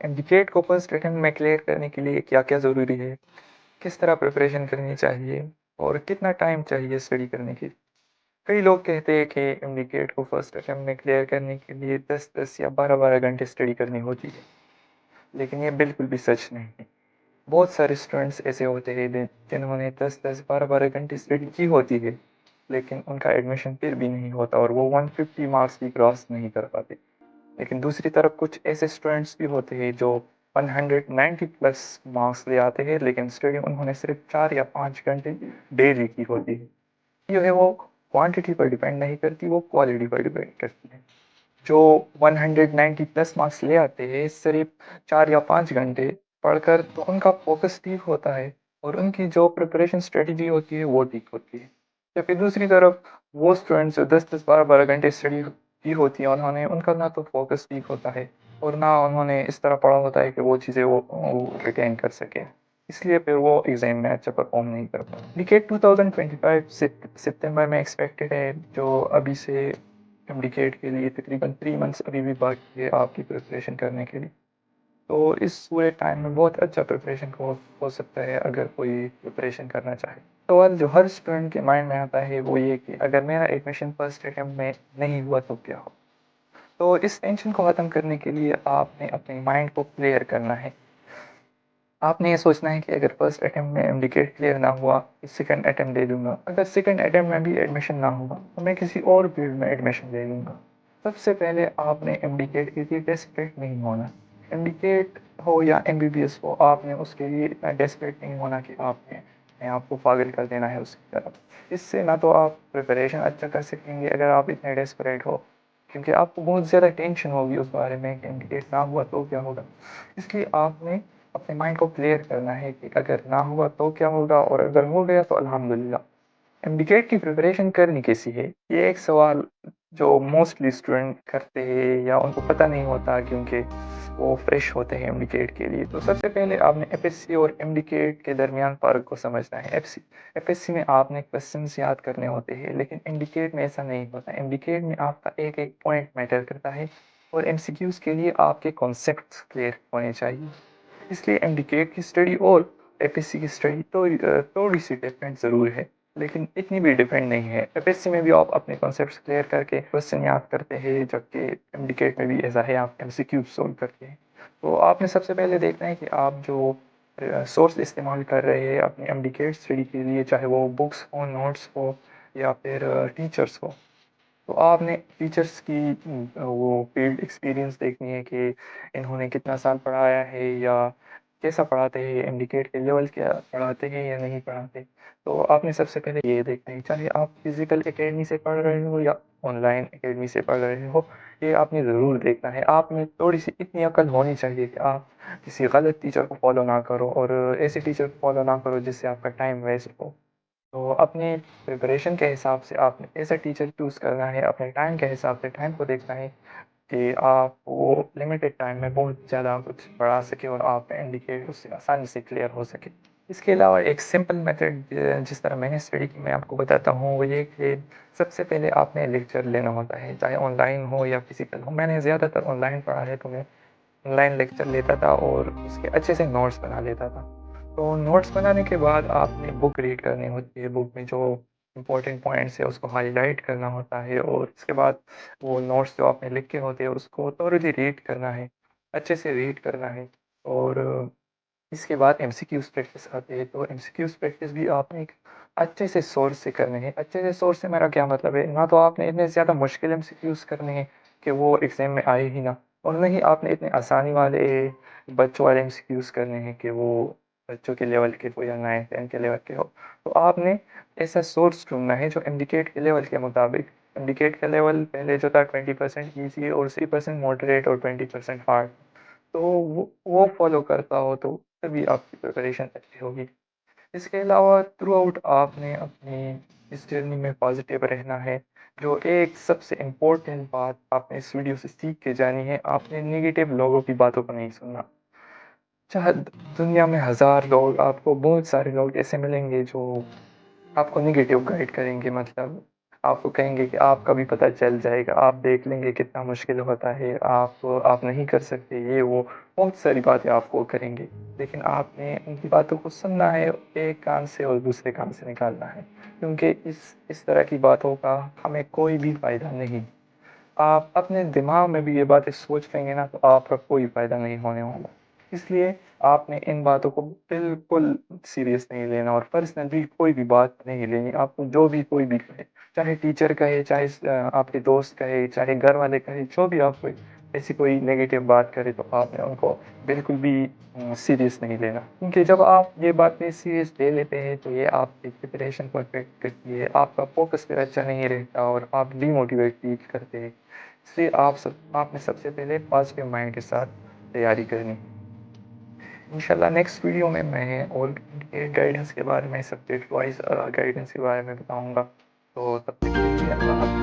MDCAT को first attempt में clear करने के लिए क्या-क्या ज़रूरी है? किस तरह प्रिपरेशन करनी चाहिए और कितना टाइम चाहिए स्टडी करने के लिए? कई लोग कहते हैं कि एमडीकेट को फर्स्ट अटेम्प्ट में क्लियर करने के लिए 10-10 या 12-12 घंटे स्टडी करनी होती है, लेकिन ये बिल्कुल भी सच नहीं है। बहुत सारे स्टूडेंट्स ऐसे होते हैं जिन्होंने 10-10, 12-12 घंटे स्टडी की होती है, लेकिन उनका एडमिशन फिर भी नहीं होता और वो 150 मार्क्स भी क्रॉस नहीं कर पाते। लेकिन दूसरी तरफ कुछ ऐसे स्टूडेंट्स भी होते हैं जो 190 प्लस मार्क्स ले आते हैं, लेकिन स्टडी उन्होंने सिर्फ 4 या 5 घंटे डेली की होती है। जो है वो क्वांटिटी पर डिपेंड नहीं करती, वो क्वालिटी पर डिपेंड करती है। जो 190 प्लस मार्क्स ले आते हैं सिर्फ 4 या 5 घंटे पढ़कर, तो उनका फोकस ठीक होता है और उनकी जो प्रिपरेशन स्ट्रेटजी होती है वो ठीक होती है। जबकि दूसरी तरफ वो स्टूडेंट्स जो 10-10, 12-12 घंटे स्टडी की होती है उन्होंने, उनका ना तो फोकस ठीक होता है और ना उन्होंने इस तरह पढ़ा होता है कि वो चीज़ें वो रिटेन कर सके। इसलिए फिर वो एग्ज़ाम में अच्छा परफॉर्म नहीं कर पाते। बीकेट 2025 सितंबर में एक्सपेक्टेड है, जो अभी से एमडीकेट के लिए तकरीबन 3 मंथ्स अभी भी बाकी है आपकी प्रिपरेशन करने के लिए। तो इस पूरे टाइम में बहुत अच्छा प्रिपरेशन हो सकता है अगर कोई प्रिपरेशन करना चाहे। सवाल जो हर स्टूडेंट के माइंड में आता है वो ये कि अगर मेरा एडमिशन फर्स्ट अटेम्प्ट में नहीं हुआ तो क्या हो? तो इस टेंशन को ख़त्म करने के लिए आपने अपने माइंड को क्लियर करना है। आपने ये सोचना है कि अगर फर्स्ट अटेम्प्ट में एमडीकेट क्लियर ना हुआ तो सेकंड अटेम्प्ट दे लूँगा। अगर सेकंड अटेम्प्ट में भी एडमिशन ना हुआ तो मैं किसी और फील्ड में एडमिशन ले लूँगा। सबसे पहले आपने एमडीकेट के लिए डेस्परेट नहीं होना। एमडीकेट हो या एमबीबीएस हो, आपने उसके लिए इतना डेस्परेट नहीं होना कि आपने अपने आप को पागल कर देना है उसकी तरफ। इससे ना तो आप प्रिपरेशन अच्छा कर सकेंगे अगर आप इतने डेस्परेट हो, क्योंकि आपको बहुत ज़्यादा टेंशन होगी उस बारे में कि एमडीकेट ना हुआ तो क्या होगा। इसलिए आपने अपने माइंड को क्लियर करना है कि अगर ना हुआ तो क्या होगा और अगर हो गया तो अल्हम्दुलिल्लाह। एमडीकेट की प्रिपरेशन करनी कैसी है, ये एक सवाल जो मोस्टली स्टूडेंट करते हैं या उनको पता नहीं होता, क्योंकि वो फ्रेश होते हैं एमडीकेट के लिए। तो सबसे पहले आपने एफएससी और एमडीकेट के दरमियान फ़र्क को समझना है। एफएससी में आपने क्वेश्चंस याद करने होते हैं, लेकिन एमडीकेट में ऐसा नहीं होता। एमडीकेट में आपका एक एक पॉइंट मैटर करता है और एमसीक्यूज़ के लिए आपके कॉन्सेप्ट्स क्लियर होने चाहिए। इसलिए एमडीकेट की स्टडी और एफएससी की स्टडी तो थोड़ी सी डिफरेंट ज़रूर है, लेकिन इतनी भी डिफरेंट नहीं है। एफएससी में भी आप अपने कॉन्सेप्ट्स क्लियर करके क्वेश्चन याद करते हैं, जबकि एमडीकेट में भी ऐसा है, आप एमसीक्यू सॉल्व करते हैं। तो आपने सबसे पहले देखना है कि आप जो सोर्स इस्तेमाल कर रहे हैं अपनी एमडीकेट स्टडी के लिए, चाहे वो बुक्स हो, नोट्स हो या फिर टीचर्स हो, तो आपने टीचर्स की वो फील्ड एक्सपीरियंस देखनी है कि इन्होंने कितना साल पढ़ाया है या कैसा पढ़ाते हैं, एमडीकेट के लेवल क्या पढ़ाते हैं या नहीं पढ़ाते। तो आपने सबसे पहले ये देखना है, चाहे आप फिजिकल एकेडमी से पढ़ रहे हो या ऑनलाइन एकेडमी से पढ़ रहे हो, ये आपने ज़रूर देखना है। आप में थोड़ी सी इतनी अकल होनी चाहिए कि आप किसी गलत टीचर को फॉलो ना करो और ऐसे टीचर को फॉलो ना करो जिससे आपका टाइम वेस्ट हो। तो अपने प्रिपरेशन के हिसाब से आपने ऐसा टीचर चूज़ करना है, अपने टाइम के हिसाब से टाइम को देखना है कि आप वो लिमिटेड टाइम में बहुत ज़्यादा कुछ पढ़ा सके और आप इंडिकेट उससे आसानी से क्लियर हो सके। इसके अलावा एक सिंपल मेथड जिस तरह मैंने स्टडी की मैं आपको बताता हूँ, वो ये कि सबसे पहले आपने लेक्चर लेना होता है, चाहे ऑनलाइन हो या फिजिकल हो। मैंने ज़्यादातर ऑनलाइन पढ़ा है, तो मैं ऑनलाइन लेक्चर लेता था और उसके अच्छे से नोट्स बना लेता था। तो नोट्स बनाने के बाद आपने बुक रीड करनी होती है, बुक में जो इम्पोर्टेंट पॉइंट्स है उसको हाईलाइट करना होता है और इसके बाद वो नोट्स जो आपने लिखे होते हैं उसको थोड़ी रीड करना है, अच्छे से रीड करना है। और इसके बाद एमसीक्यूज़ प्रैक्टिस आती है, तो एमसीक्यूज़ प्रैक्टिस भी आपने एक अच्छे से सोर्स से करनी है। अच्छे से सोर्स से मेरा क्या मतलब है, ना तो आपने इतने ज़्यादा मुश्किल एमसीक्यूज़ करने हैं कि वो एग्ज़ाम में आए ही ना, और ना ही आपने इतने आसानी वाले बच्चों वाले एमसीक्यूज़ करने हैं कि वो बच्चों के लेवल के हो या 9th-10th के लेवल के हो। तो आपने ऐसा सोर्स ढूँढना है जो इंडिकेट के लेवल के मुताबिक, इंडिकेट का लेवल पहले जो था 20% ईज़ी और 3% मॉडरेट और 20% हार्ड, तो वो फॉलो करता हो तो तभी आपकी प्रिपरेशन अच्छी होगी। इसके अलावा थ्रू आउट आपने अपनी इस जर्नी में पॉजिटिव रहना है। जो एक सबसे इम्पोर्टेंट बात आपने इस वीडियो से सीख के जानी है, आपने नेगेटिव लोगों की बातों को नहीं सुनना। चाहे दुनिया में हज़ार लोग, आपको बहुत सारे लोग ऐसे मिलेंगे जो आपको नेगेटिव गाइड करेंगे, मतलब آپ کو کہیں گے کہ آپ کا بھی پتہ چل جائے گا، آپ دیکھ لیں گے کتنا مشکل ہوتا ہے، آپ نہیں کر سکتے، یہ وہ بہت ساری باتیں آپ کو کریں گے، لیکن آپ نے ان کی باتوں کو سننا ہے، ایک کان سے اور دوسرے کان سے نکالنا ہے، کیونکہ اس طرح کی باتوں کا ہمیں کوئی بھی فائدہ نہیں۔ آپ اپنے دماغ میں بھی یہ باتیں سوچ لیں گے نا تو آپ کا کوئی فائدہ نہیں ہونے والا، اس لیے آپ نے ان باتوں کو بالکل سیریس نہیں لینا اور پرسنلی کوئی بھی بات نہیں لینی، آپ کو جو بھی کوئی بھی کہے، چاہے ٹیچر کہے، چاہے آپ کے دوست کہے، چاہے گھر والے کہے، جو بھی آپ کو ایسی کوئی نگیٹو بات کرے تو آپ نے ان کو بالکل بھی سیریس نہیں لینا، کیونکہ جب آپ یہ باتیں سیریس لے لیتے ہیں تو یہ آپ کی پریپریشن کو افیکٹ کرتی ہے، آپ کا فوکس پھر اچھا نہیں رہتا اور آپ ڈی موٹیویٹ فیل کرتے ہیں، اس لیے آپ نے سب سے پہلے پازیٹیو مائنڈ کے ساتھ تیاری کرنی۔ انشاءاللہ نیکسٹ ویڈیو میں اور گائیڈنس کے بارے میں، سبجیکٹ وائز گائیڈنس کے بارے میں بتاؤں گا، تو تب تک کے لیے اللہ حافظ۔